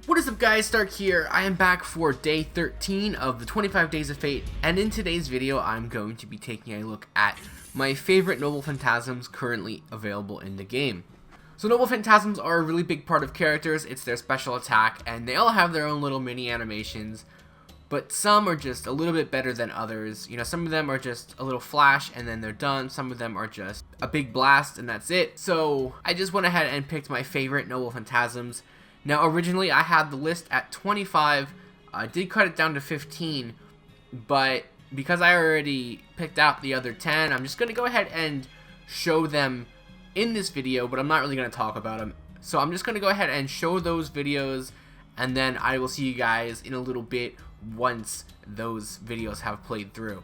What is up guys, Stark here. I am back for day 13 of the 25 Days of Fate, and in today's video I'm going to be taking a look at my favorite Noble Phantasms currently available in the game. So Noble Phantasms are a really big part of characters. It's their special attack, and they all have their own little mini animations, but some are just a little bit better than others. You know, some of them are just a little flash and then they're done. Some of them are just a big blast and that's it. So I just went ahead and picked my favorite Noble Phantasms. Now, originally I had the list at 25, I did cut it down to 15, but because I already picked out the other 10, I'm just going to go ahead and show them in this video, but I'm not really going to talk about them. So I'm just going to go ahead and show those videos, and then I will see you guys in a little bit once those videos have played through.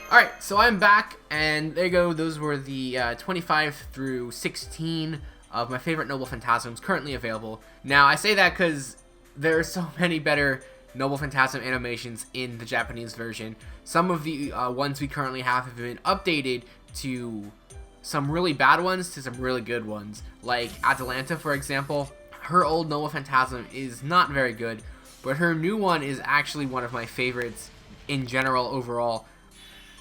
Alright, so I'm back, and there you go. Those were the 25 through 16 of my favorite Noble Phantasms currently available. Now, I say that because there are so many better Noble Phantasm animations in the Japanese version. Some of the ones we currently have been updated to some really bad ones to some really good ones. Like Atalanta, for example, her old Noble Phantasm is not very good, but her new one is actually one of my favorites in general overall.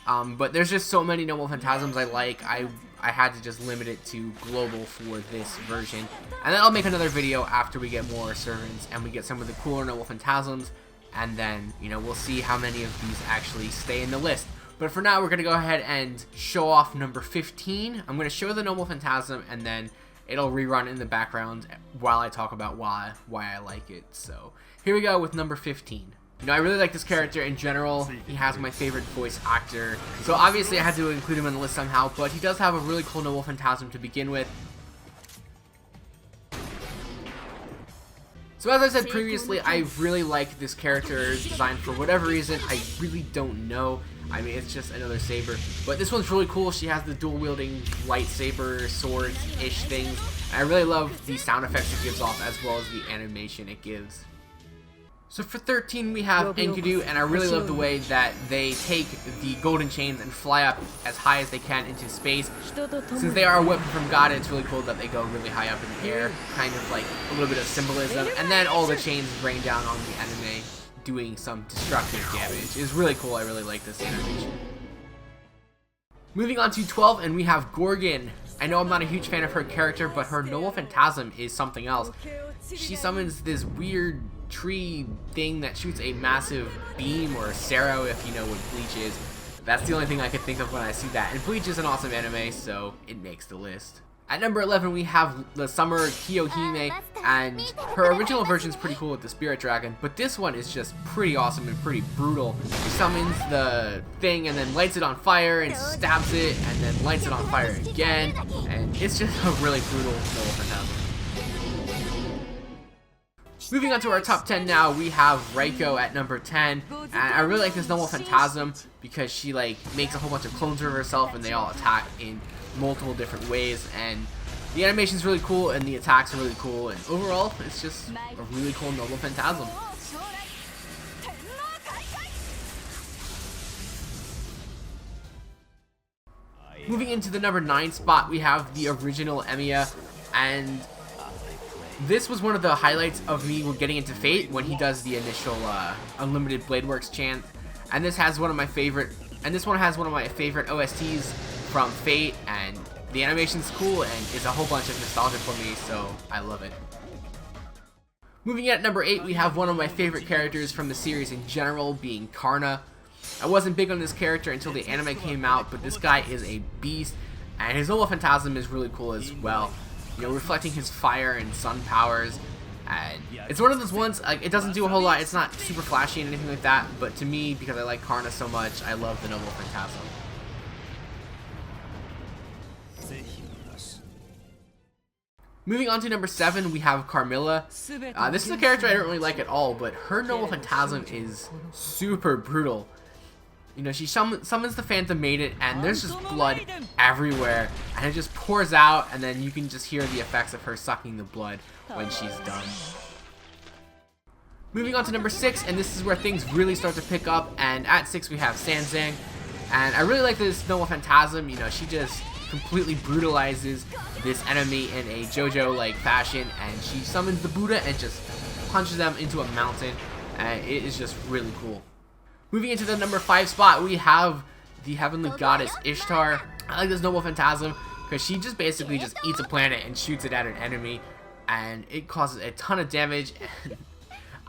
But there's just so many Noble Phantasms I like, I had to just limit it to global for this version. And then I'll make another video after we get more servants and we get some of the cooler Noble Phantasms, and then, you know, we'll see how many of these actually stay in the list. But for now, we're going to go ahead and show off number 15. I'm going to show the Noble Phantasm, and then it'll rerun in the background while I talk about why I like it. So here we go with number 15. You know, I really like this character in general. He has my favorite voice actor. So obviously I had to include him on the list somehow, but he does have a really cool Noble Phantasm to begin with. So as I said previously, I really like this character's design for whatever reason. I really don't know. I mean, it's just another saber. But this one's really cool. She has the dual-wielding lightsaber, swords-ish things. And I really love the sound effects it gives off as well as the animation it gives. So for 13 we have Enkidu, and I really love the way that they take the golden chains and fly up as high as they can into space. Since they are a weapon from God, it's really cool that they go really high up in the air, kind of like a little bit of symbolism, and then all the chains rain down on the enemy, doing some destructive damage. It's really cool. I really like this animation. Moving on to 12, and we have Gorgon. I know I'm not a huge fan of her character, but her noble phantasm is something else. She summons this weird tree thing that shoots a massive beam, or a Sero if you know what Bleach is. That's the only thing I could think of when I see that. And Bleach is an awesome anime, so it makes the list. At number 11 we have the Summer Kiyohime, and her original version is pretty cool with the Spirit Dragon, but this one is just pretty awesome and pretty brutal. She summons the thing and then lights it on fire and stabs it and then lights it on fire again, and it's just a really brutal noble phantasm. Moving on to our top 10 now, we have Raiko at number 10, and I really like this noble phantasm because she like makes a whole bunch of clones of herself and they all attack in multiple different ways, and the animation is really cool and the attacks are really cool, and overall it's just a really cool noble phantasm. Moving into the number 9 spot, we have the original Emiya, and this was one of the highlights of me getting into Fate when he does the initial Unlimited Bladeworks chant, and this has one of my favorite, OSTs from Fate, and the animation's cool and it's a whole bunch of nostalgia for me, so I love it. Moving at number 8, we have one of my favorite characters from the series in general, being Karna. I wasn't big on this character until the anime came out, but this guy is a beast, and his noble phantasm is really cool as well. You know, reflecting his fire and sun powers, and it's one of those ones, like, it doesn't do a whole lot, it's not super flashy and anything like that, but to me, because I like Karna so much, I love the noble phantasm. Moving on to number 7, we have Carmilla. This is a character I don't really like at all, but her noble phantasm is super brutal. You know, she summons the Phantom Maiden, and there's just blood everywhere, and it just pours out, and then you can just hear the effects of her sucking the blood when she's done. Moving on to number 6, and this is where things really start to pick up, and at 6 we have Sanzang, and I really like this noble phantasm. You know, she just completely brutalizes this enemy in a JoJo-like fashion, and she summons the Buddha and just punches them into a mountain, and it is just really cool. Moving into the number 5 spot, we have the heavenly goddess Ishtar. I like this noble phantasm because she just basically just eats a planet and shoots it at an enemy, and it causes a ton of damage. And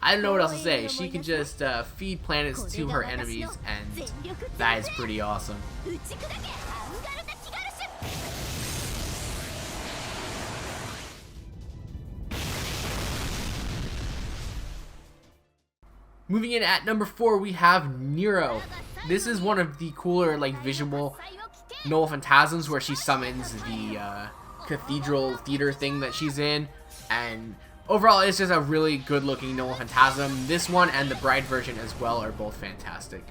I don't know what else to say. She can just feed planets to her enemies, and that is pretty awesome. Moving in at number 4, we have Nero. This is one of the cooler, like, visual noble phantasms where she summons the cathedral theater thing that she's in, and overall it's just a really good looking noble phantasm. This one and the bride version as well are both fantastic.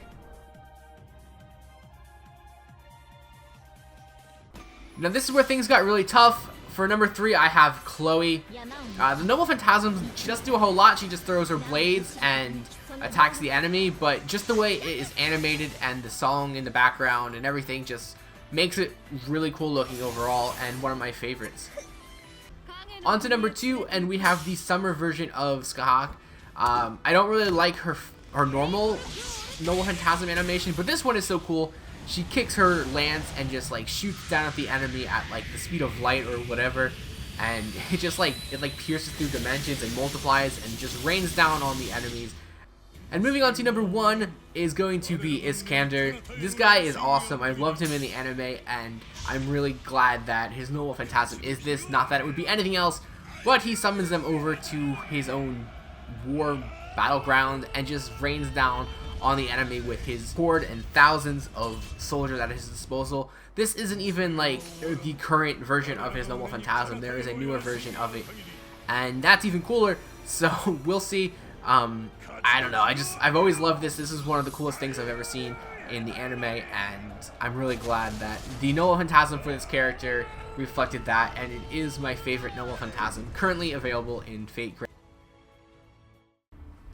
Now this is where things got really tough. For number 3, I have Chloe. The noble phantasm, she doesn't do a whole lot. She just throws her blades and attacks the enemy, but just the way it is animated and the song in the background and everything just makes it really cool looking overall, and one of my favorites. On to number 2, and we have the summer version of Scathach. I don't really like her normal noble phantasm animation, but this one is so cool. She kicks her lance and just like shoots down at the enemy at like the speed of light or whatever, and it just like pierces through dimensions and multiplies and just rains down on the enemies. And moving on to number 1 is going to be Iskandar. This guy is awesome. I loved him in the anime, and I'm really glad that his noble phantasm is this. Not that it would be anything else, but he summons them over to his own war battleground and just rains down on the enemy with his horde and thousands of soldiers at his disposal. This isn't even like the current version of his noble phantasm. There is a newer version of it, and that's even cooler. So we'll see. I don't know. I've always loved this. This is one of the coolest things I've ever seen in the anime, and I'm really glad that the Noble Phantasm for this character reflected that, and it is my favorite Noble Phantasm currently available in Fate Grand.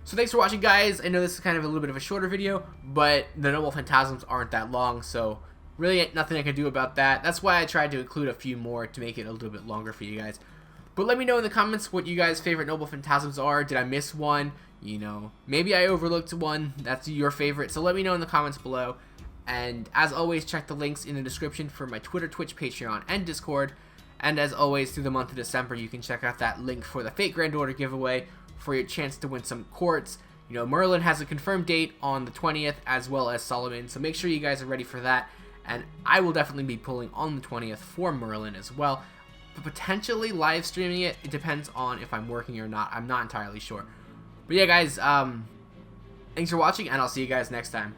So thanks for watching, guys. I know this is kind of a little bit of a shorter video, but the Noble Phantasms aren't that long, so really nothing I can do about that. That's why I tried to include a few more to make it a little bit longer for you guys. But let me know in the comments what you guys' favorite Noble Phantasms are. Did I miss one? You know, maybe I overlooked one that's your favorite. So let me know in the comments below. And as always, check the links in the description for my Twitter, Twitch, Patreon, and Discord. And as always, through the month of December, you can check out that link for the Fate Grand Order giveaway for your chance to win some quartz. You know, Merlin has a confirmed date on the 20th, as well as Solomon. So make sure you guys are ready for that. And I will definitely be pulling on the 20th for Merlin as well. But potentially live streaming it. It depends on if I'm working or not. I'm not entirely sure. But yeah, guys, thanks for watching, and I'll see you guys next time.